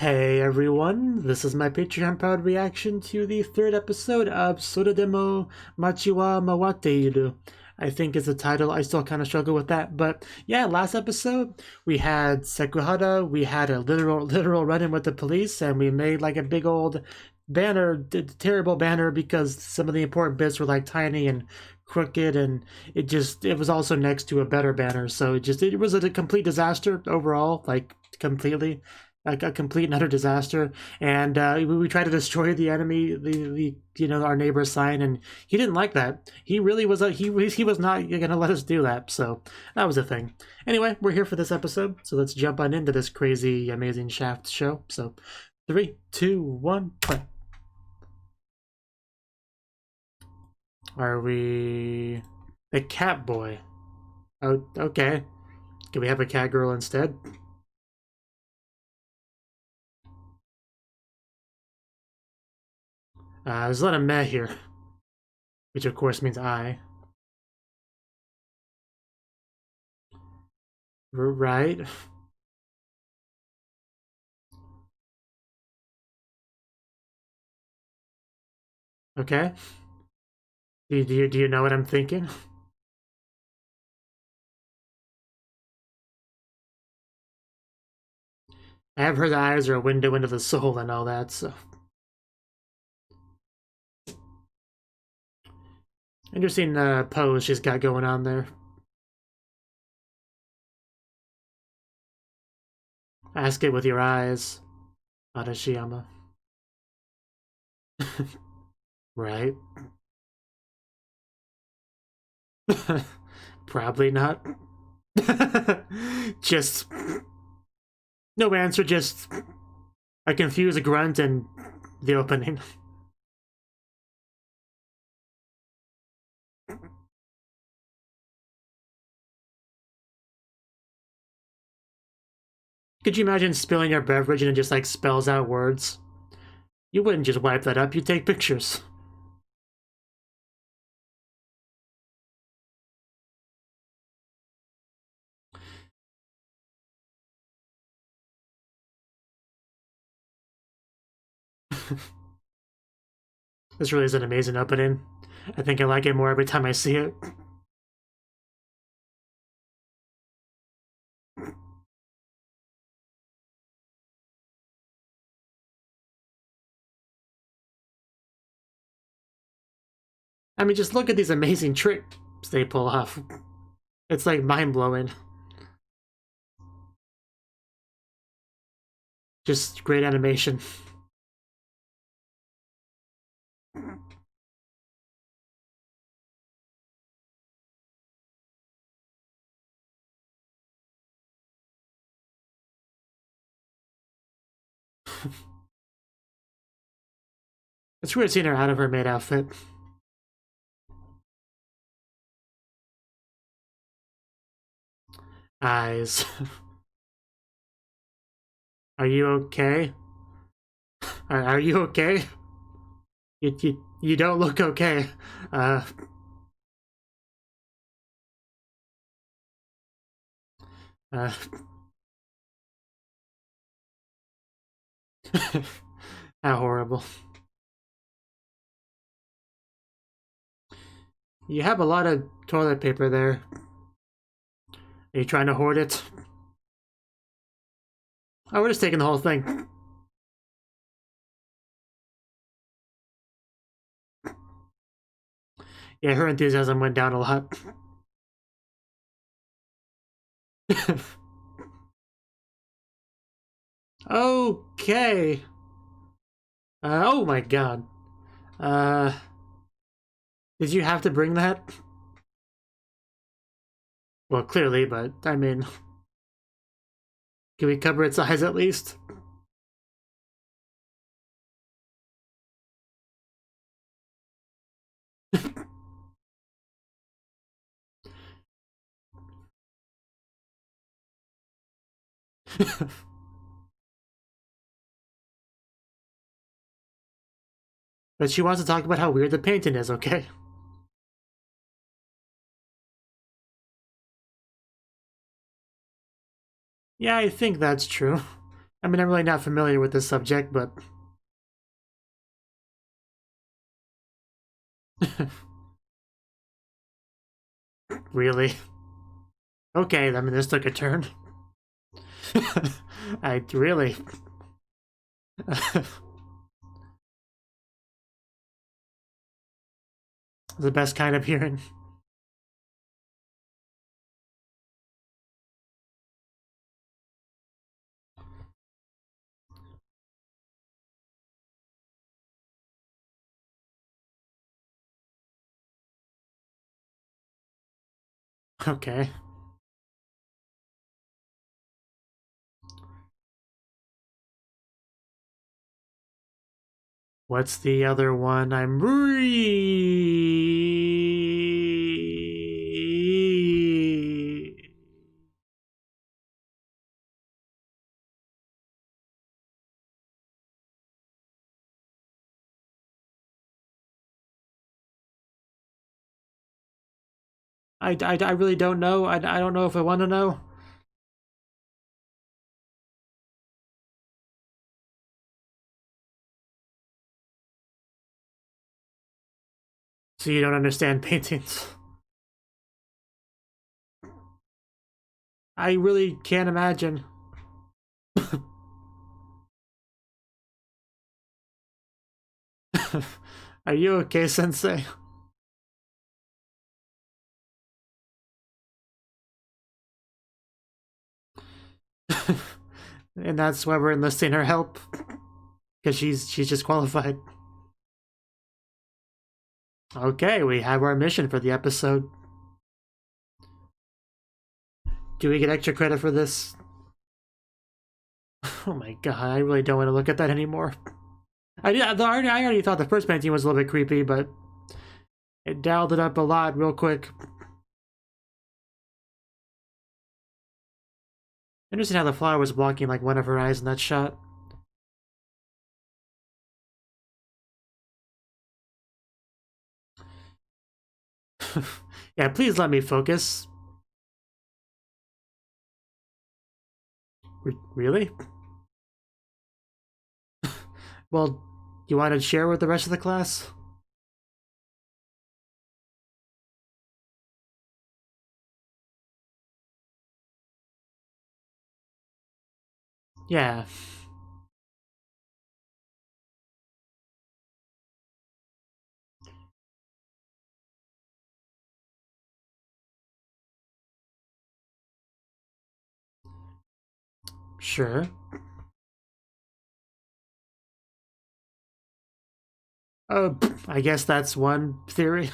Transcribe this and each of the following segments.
Hey everyone, this is my Patreon proud reaction to the third episode of Soredemo Machi wa Mawatteiru. I think is the title. I still kind of struggle with that, but yeah, last episode we had Sekuhara, we had a literal run-in with the police, and we made like a big old banner, terrible banner, because some of the important bits were like tiny and crooked, and it was also next to a better banner, so it was a complete disaster overall, like completely. Like a complete and utter disaster, and we tried to destroy the enemy, our neighbor's sign, and he didn't like that. He really was he was not gonna let us do that. So that was a thing. Anyway, we're here for this episode, so let's jump on into this crazy, amazing Shaft show. So 3, 2, 1, play. Are we a cat boy? Oh, okay. Can we have a cat girl instead? There's a lot of meh here, which of course means I. Right? Okay. Do you know what I'm thinking? I have heard the eyes are a window into the soul and all that, so. Interesting pose she's got going on there. Ask it with your eyes, Adashiyama. Right? Probably not. Just no answer, just a confused grunt and the opening. Could you imagine spilling your beverage and it just like spells out words? You wouldn't just wipe that up, you'd take pictures. This really is an amazing opening. I think I like it more every time I see it. I mean, just look at these amazing tricks they pull off. It's like mind-blowing. Just great animation. It's weird seeing her out of her maid outfit. Eyes. Are you okay? Are you okay? You don't look okay. Uh... How horrible. You have a lot of toilet paper there. Are you trying to hoard it? Oh, we're just taking the whole thing. Yeah, her enthusiasm went down a lot. Okay. Oh my god. Did you have to bring that? Well, clearly, but I mean, can we cover its eyes at least? But she wants to talk about how weird the painting is, okay? Yeah, I think that's true. I mean, I'm really not familiar with this subject, but... Really? Okay, I mean, this took a turn. Really... The best kind of hearing. Okay. What's the other one? I really don't know. I don't know if I want to know. So you don't understand paintings. I really can't imagine. Are you okay, Sensei? And that's why we're enlisting her help. Because she's just qualified. Okay, we have our mission for the episode. Do we get extra credit for this? Oh my god, I really don't want to look at that anymore. I already thought the first painting was a little bit creepy, but it dialed it up a lot real quick. Interesting how the flower was blocking like one of her eyes in that shot. Yeah, please let me focus. Really? Well, you want to share with the rest of the class? Yeah. Sure. I guess that's one theory.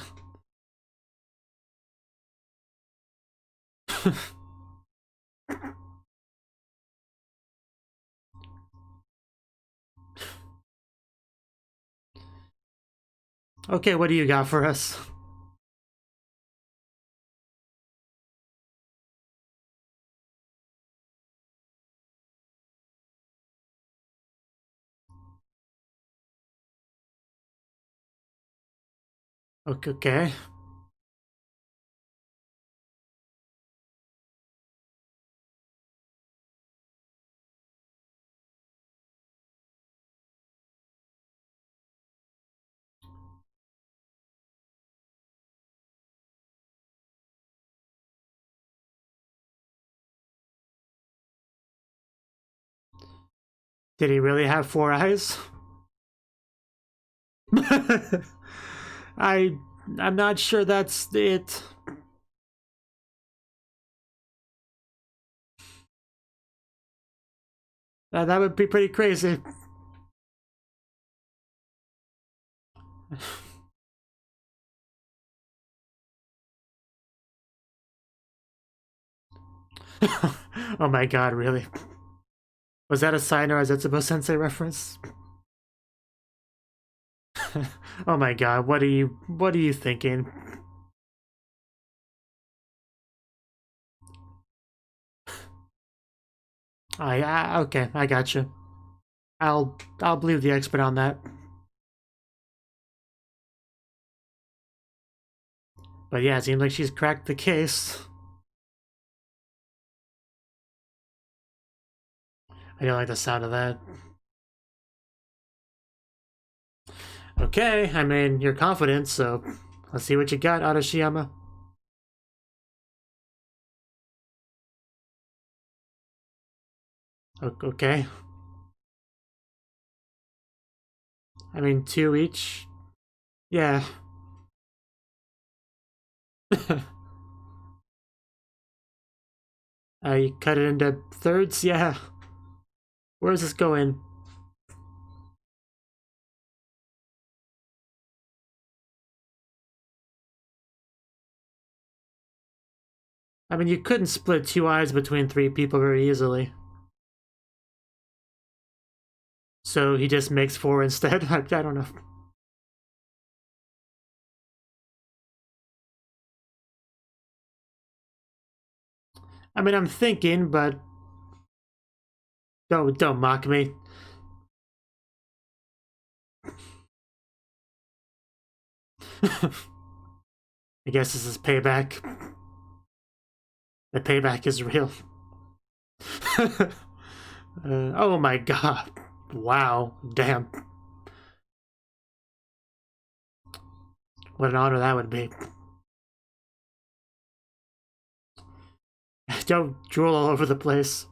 Okay, what do you got for us? Okay. Did he really have 4 eyes? I'm not sure that's it. That would be pretty crazy. Oh my god, really? Was that a sign or a Zetsubo Sensei reference? Oh my god, what are you thinking? Okay, I got you. I'll believe the expert on that. But yeah, it seems like she's cracked the case. I don't like the sound of that. Okay, I mean, you're confident, so let's see what you got, Arashiyama. Okay. I mean, 2 each. Yeah. You cut it into thirds? Yeah. Where is this going? I mean, you couldn't split 2 eyes between 3 people very easily. So he just makes 4 instead? I don't know. I mean, I'm thinking, but don't mock me. I guess this is payback. The payback is real. Oh my god. Wow. Damn. What an honor that would be. Don't drool all over the place.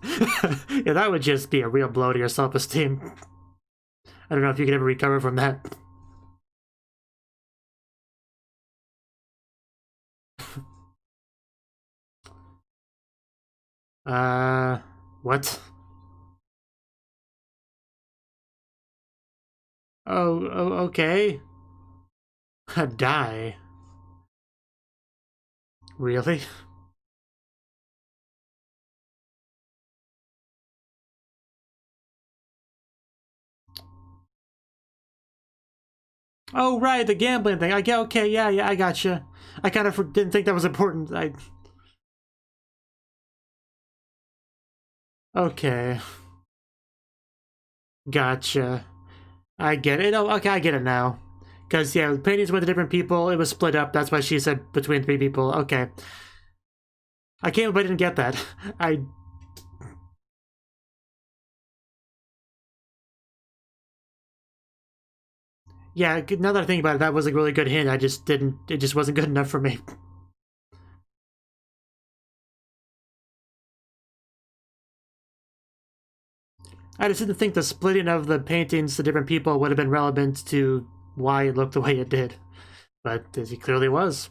Yeah, that would just be a real blow to your self-esteem. I don't know if you could ever recover from that. What? Oh, okay. Die. Really? Oh, right, the gambling thing. I get, okay, yeah, I gotcha. I kind of didn't think that was important. Okay. Gotcha. I get it. Oh, okay, I get it now. Because, yeah, paintings went to different people. It was split up. That's why she said between 3 people. Okay. I can't believe I didn't get that. Yeah, now that I think about it, that was a really good hint. It just wasn't good enough for me. I just didn't think the splitting of the paintings to different people would have been relevant to why it looked the way it did. But it clearly was.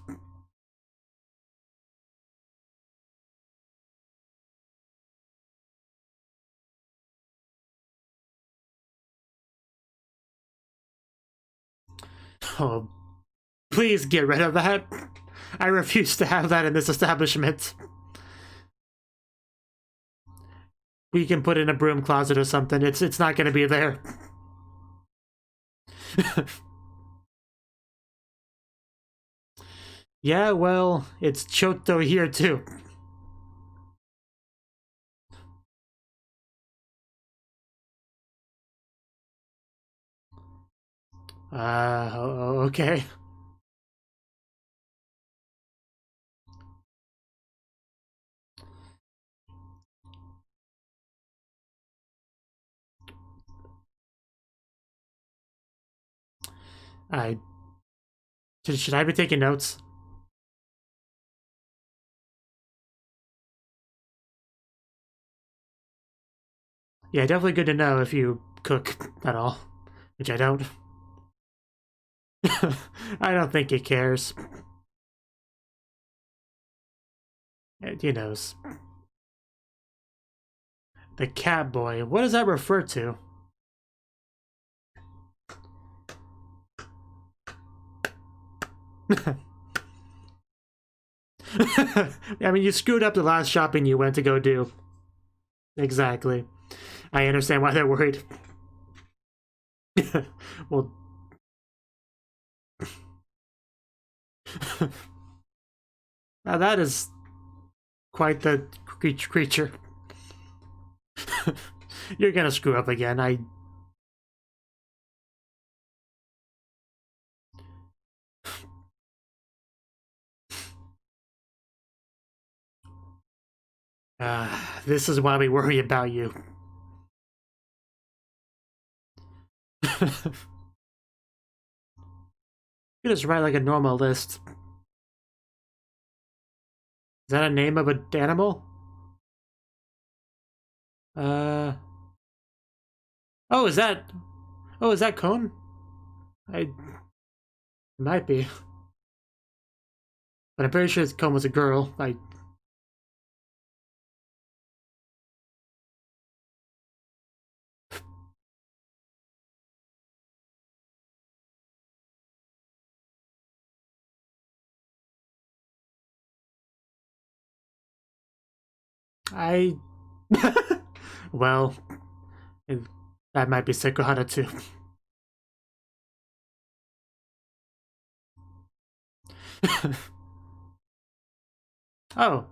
Oh, please get rid of that. I refuse to have that in this establishment. We can put in a broom closet or something. It's not going to be there. Yeah, well, it's Choto here too. Okay. I should I be taking notes? Yeah, definitely good to know if you cook at all, which I don't. I don't think he cares. He knows. The cat boy. What does that refer to? I mean, you screwed up the last shopping you went to go do. Exactly. I understand why they're worried. Well, now that is quite the creature. You're gonna screw up again. This is why we worry about you. You just write like a normal list. Is that a name of an animal? Oh, is that... Oh, is that Cone? It might be. But I'm pretty sure Cone was a girl. Well, that might be Sekohara too. Oh,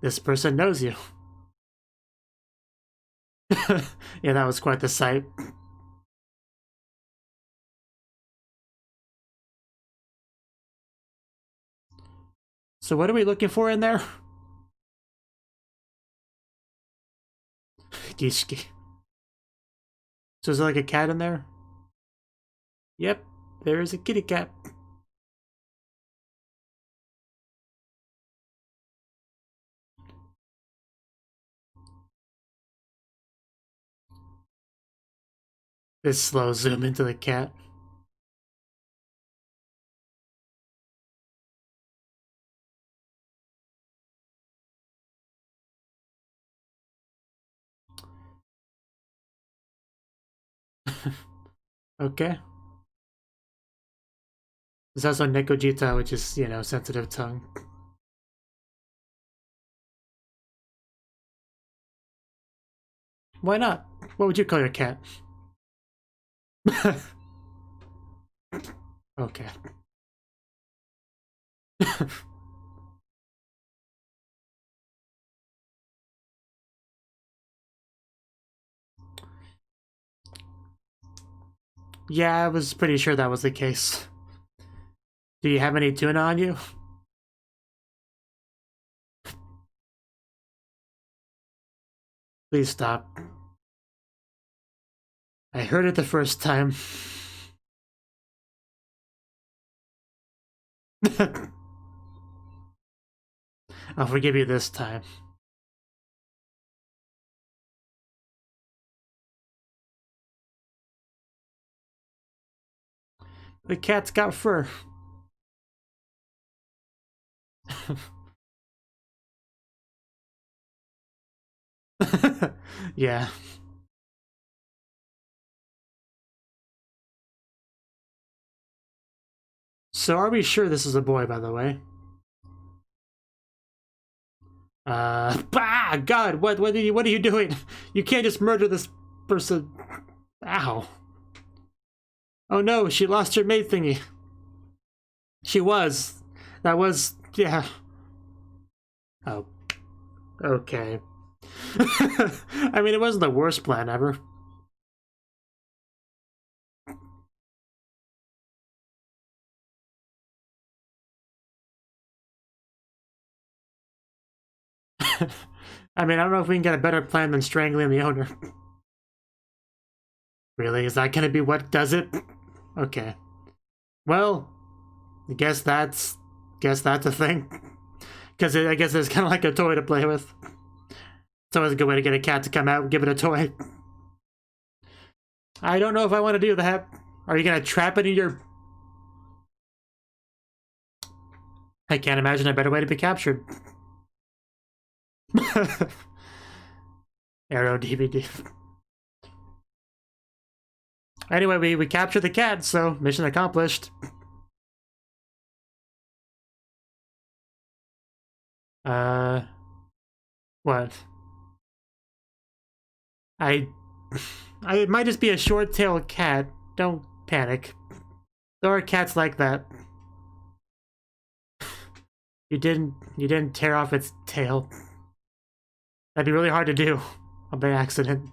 this person knows you. Yeah, that was quite the sight. So what are we looking for in there? Gishiki. So is there like a cat in there? Yep, there is a kitty cat. This slow zoom into the cat. Okay. There's also Nekojita, which is, you know, sensitive tongue. Why not? What would you call your cat? Okay. Yeah, I was pretty sure that was the case. Do you have any tuna on you? Please stop. I heard it the first time. I'll forgive you this time. The cat's got fur. Yeah. So are we sure this is a boy, by the way? Bah! God, what are you doing? You can't just murder this person. Ow. Oh no, she lost her maid thingy. She was. That was, yeah. Oh. Okay. I mean, it wasn't the worst plan ever. I mean, I don't know if we can get a better plan than strangling the owner. Really? Is that gonna be what does it? Okay. Well, I guess that's a thing. Because I guess it's kind of like a toy to play with. It's always a good way to get a cat to come out and give it a toy. I don't know if I want to do that. Are you gonna trap it in your... I can't imagine a better way to be captured. Arrow DVD. Anyway, we captured the cat, so mission accomplished. What? It might just be a short-tailed cat. Don't panic. There are cats like that. You didn't tear off its tail. That'd be really hard to do by accident.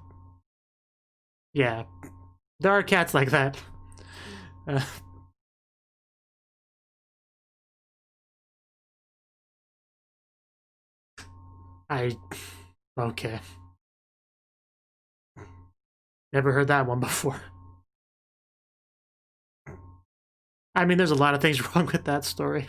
Yeah. There are cats like that. Okay. Never heard that one before. I mean, there's a lot of things wrong with that story.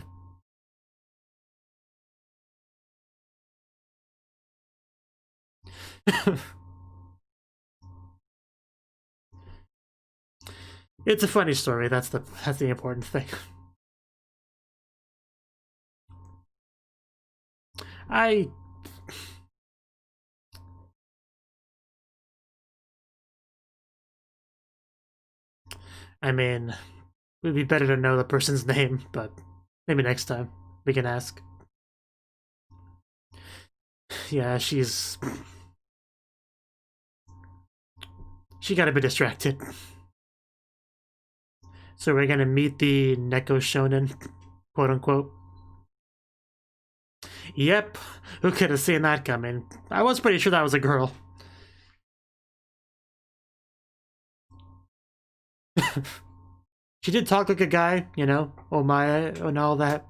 It's a funny story. That's the important thing. I mean, it would be better to know the person's name, but maybe next time we can ask. Yeah, she got a bit distracted. So we're gonna meet the Neko Shonen, quote unquote. Yep, who could have seen that coming? I was pretty sure that was a girl. She did talk like a guy, you know, Omaya and all that.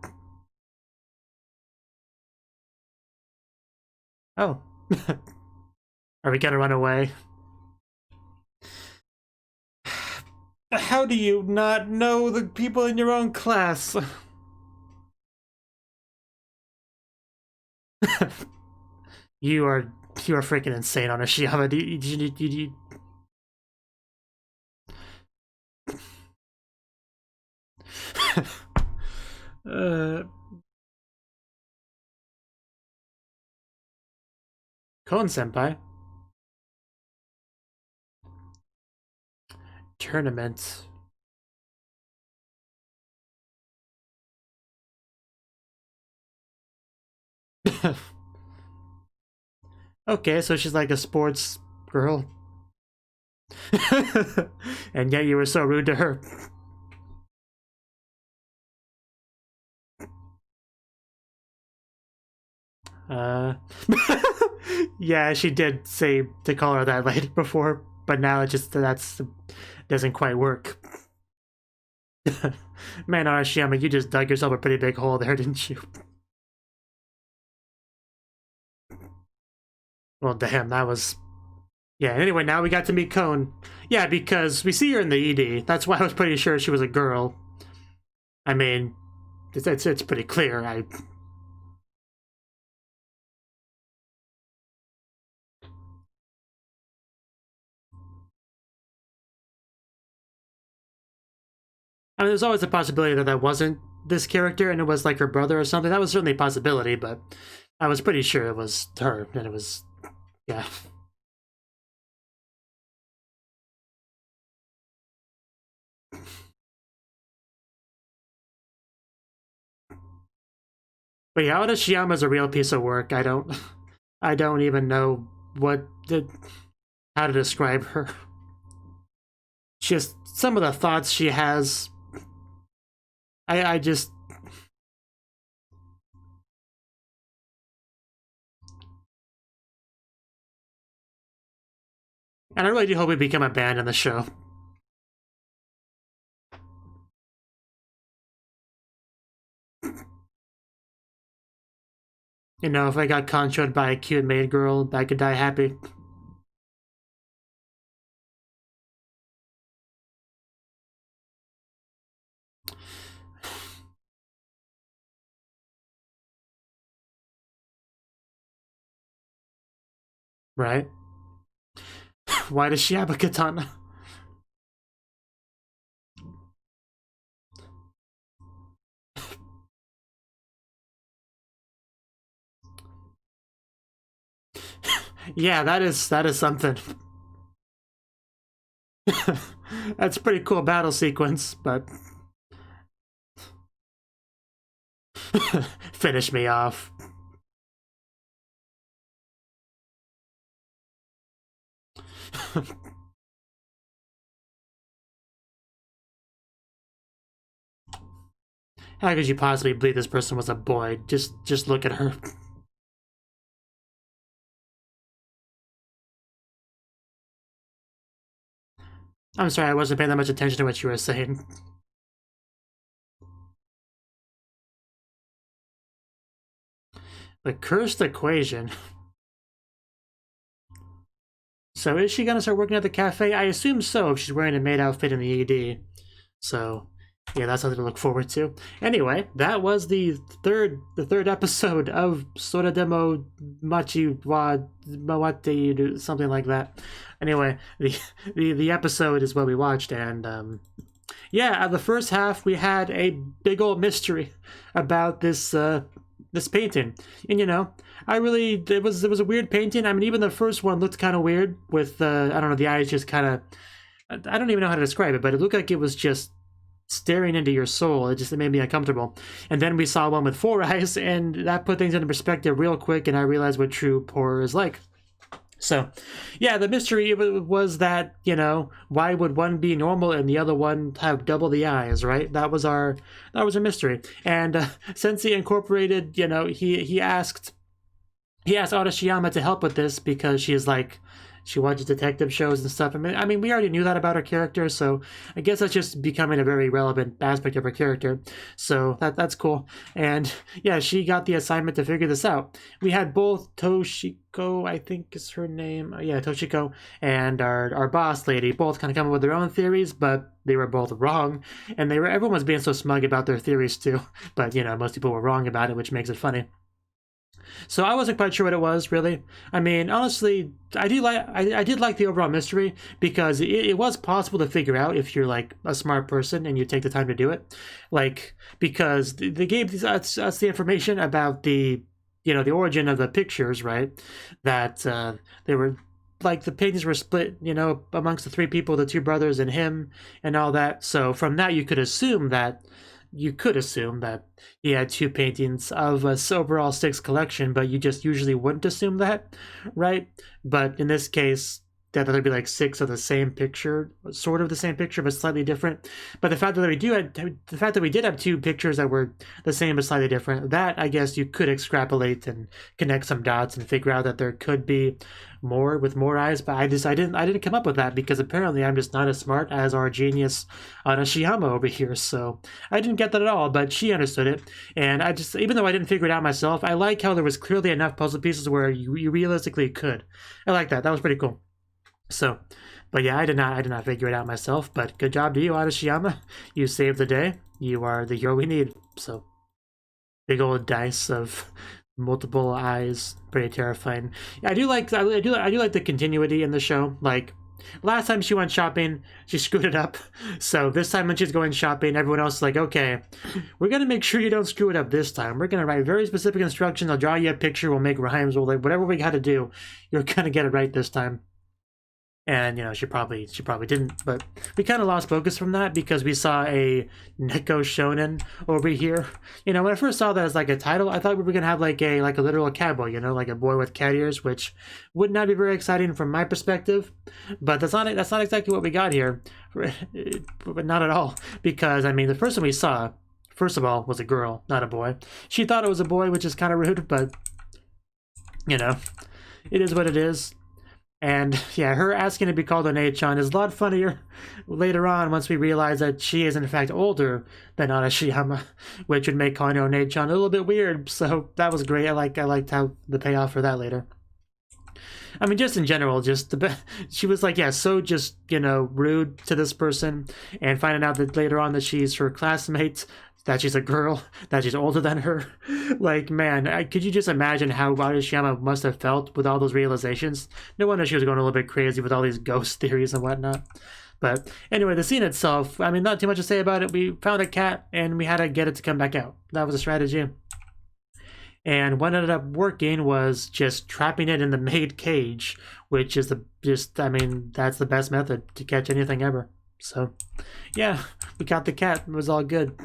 Oh. Are we gonna run away? How do you not know the people in your own class? You are freaking insane, Onishiyama. Kon-senpai? Tournament. Okay, so she's like a sports girl. And yet you were so rude to her. Yeah, she did say to call her that later before, but now it just doesn't quite work. Man, Arashiyama, you just dug yourself a pretty big hole there, didn't you? Well, damn, that was... Yeah, anyway, now we got to meet Kon. Yeah, because we see her in the ED. That's why I was pretty sure she was a girl. I mean, it's pretty clear. I mean, there's always a possibility that wasn't this character and it was like her brother or something. That was certainly a possibility, but I was pretty sure it was her, and it was... Yeah. But yeah, Onishiyama's a real piece of work. I don't even know how to describe her. Just some of the thoughts she has. I just... And I really do hope we become a band in the show. You know, if I got controlled by a cute maid girl, I could die happy. Right? Why does she have a katana? Yeah, that is something. That's a pretty cool battle sequence, but... Finish me off. How could you possibly believe this person was a boy? Just look at her. I'm sorry, I wasn't paying that much attention to what you were saying. The cursed equation. So is she gonna start working at the cafe? I assume so if she's wearing a maid outfit in the ED. So Yeah, that's something to look forward to. Anyway, that was the third episode of Soredemo Machi wa Mawatteiru, something like that. Anyway, the episode is what we watched, and yeah, the first half we had a big old mystery about this this painting, and you know, it was a weird painting. I mean, even the first one looked kind of weird with I don't know, the eyes just kind of, I don't even know how to describe it, but it looked like it was just staring into your soul. It made me uncomfortable. And then we saw one with 4 eyes, and that put things into perspective real quick, and I realized what true horror is like. So, yeah, the mystery was that, you know, why would one be normal and the other one have double the eyes, right? That was our mystery. And Finsey incorporated, you know, he asked Arashiyama to help with this because she's like, she watches detective shows and stuff. I mean, we already knew that about her character, so I guess that's just becoming a very relevant aspect of her character. So that's cool. And yeah, she got the assignment to figure this out. We had both Toshiko, I think is her name. Yeah, Toshiko, and our boss lady both kind of come up with their own theories, but they were both wrong. And everyone was being so smug about their theories too. But you know, most people were wrong about it, which makes it funny. So I wasn't quite sure what it was, really. I mean, honestly, I did like the overall mystery because it was possible to figure out if you're like a smart person and you take the time to do it. Like, because they gave us the information about the origin of the pictures, right? That they were like, the paintings were split, you know, amongst the 3 people, the 2 brothers and him and all that. So from that you could assume that he had 2 paintings of a overall 6 collection, but you just usually wouldn't assume that, right? But in this case, that there'd be like 6 of the same picture, sort of the same picture, but slightly different. But the fact that we did have 2 pictures that were the same but slightly different, that I guess you could extrapolate and connect some dots and figure out that there could be more with more eyes. But I didn't come up with that because apparently I'm just not as smart as our genius Arashiyama over here. So I didn't get that at all, but she understood it. And even though I didn't figure it out myself, I like how there was clearly enough puzzle pieces where you realistically could. I like that. That was pretty cool. So, but yeah, I did not figure it out myself, but good job to you, Arashiyama. You saved the day. You are the hero we need. So, big old dice of multiple eyes, pretty terrifying. Yeah, I do like the continuity in the show. Like, last time she went shopping, she screwed it up. So this time when she's going shopping, everyone else is like, okay, we're gonna make sure you don't screw it up this time. We're gonna write very specific instructions. I'll draw you a picture. We'll make rhymes. We'll, like, whatever we got to do, you're gonna get it right this time. And, you know, she probably didn't, but we kind of lost focus from that because we saw a Neko Shonen over here. You know, when I first saw that as like a title, I thought we were going to have like a literal cowboy, you know, like a boy with cat ears, which would not be very exciting from my perspective. But that's not exactly what we got here. But not at all. Because, I mean, the first one we saw, first of all, was a girl, not a boy. She thought it was a boy, which is kind of rude, but, you know, it is what it is. And yeah, her asking to be called One-chan is a lot funnier later on once we realize that she is in fact older than Arashiyama, which would make calling her One-chan a little bit weird. So that was great. I liked how the payoff for that later. I mean, just in general, she was like, yeah, so just, you know, rude to this person, and finding out that later on that she's her classmate, that she's a girl, that she's older than her. Like, man, could you just imagine how Arashiyama must have felt with all those realizations? No wonder she was going a little bit crazy with all these ghost theories and whatnot. But anyway, the scene itself, I mean, not too much to say about it. We found a cat, and we had to get it to come back out. That was a strategy. And what ended up working was just trapping it in the maid cage, which is I mean, that's the best method to catch anything ever. So, yeah, we caught the cat. It was all good.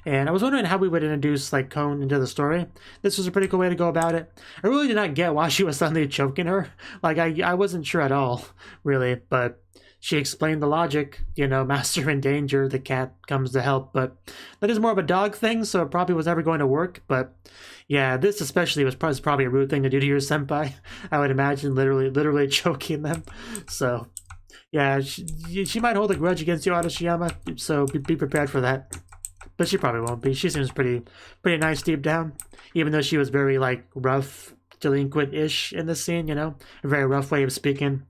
And I was wondering how we would introduce, like, Cone into the story. This was a pretty cool way to go about it. I really did not get why she was suddenly choking her. Like, I wasn't sure at all, really, but she explained the logic, you know, master in danger, the cat comes to help, but that is more of a dog thing, so it probably was never going to work. But yeah, this especially was probably a rude thing to do to your senpai, I would imagine, literally choking them. So yeah, she might hold a grudge against you, Arashiyama, so be prepared for that. But she probably won't be. She seems pretty nice deep down, even though she was very, like, rough, delinquent-ish in this scene, you know, a very rough way of speaking.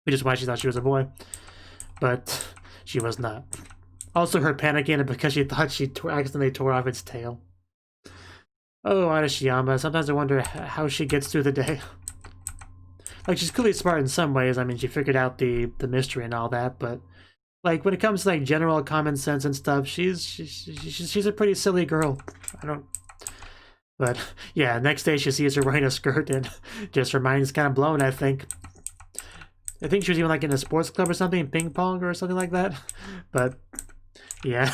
Which is why she thought she was a boy. But she was not. Also, her panicking because she thought she accidentally tore off its tail. Oh, Arashiyama, sometimes I wonder how she gets through the day. Like, she's clearly smart in some ways. I mean, she figured out the mystery and all that, but like when it comes to like general common sense and stuff, she's a pretty silly girl. I don't. But yeah, next day she sees her wearing a skirt and just her mind's kind of blown. I think she was even like in a sports club or something, ping pong or something like that. But yeah,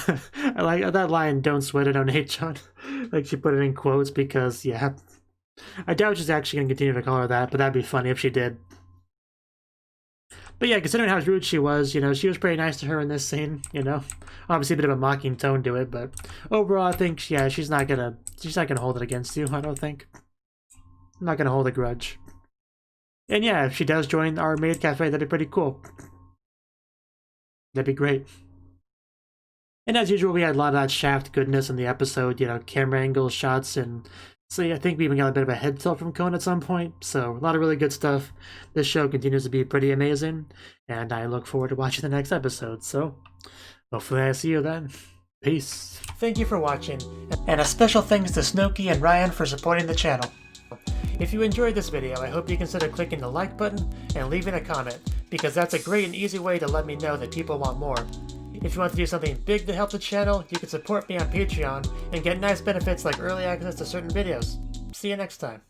I like that line. Don't sweat it on H-on. Like she put it in quotes because yeah. I doubt she's actually going to continue to call her that, but that'd be funny if she did. But yeah, considering how rude she was, you know, she was pretty nice to her in this scene, you know. Obviously a bit of a mocking tone to it, but overall I think, yeah, she's not gonna hold it against you, I don't think. I'm not gonna hold a grudge. And yeah, if she does join our maid cafe, that'd be pretty cool. That'd be great. And as usual, we had a lot of that Shaft goodness in the episode, you know, camera angles, shots, and so yeah, I think we even got a bit of a head tilt from Kon at some point, so a lot of really good stuff. This show continues to be pretty amazing, and I look forward to watching the next episode, so hopefully I see you then. Peace. Thank you for watching, and a special thanks to Cnouki and Ryan for supporting the channel. If you enjoyed this video, I hope you consider clicking the like button and leaving a comment, because that's a great and easy way to let me know that people want more. If you want to do something big to help the channel, you can support me on Patreon and get nice benefits like early access to certain videos. See you next time.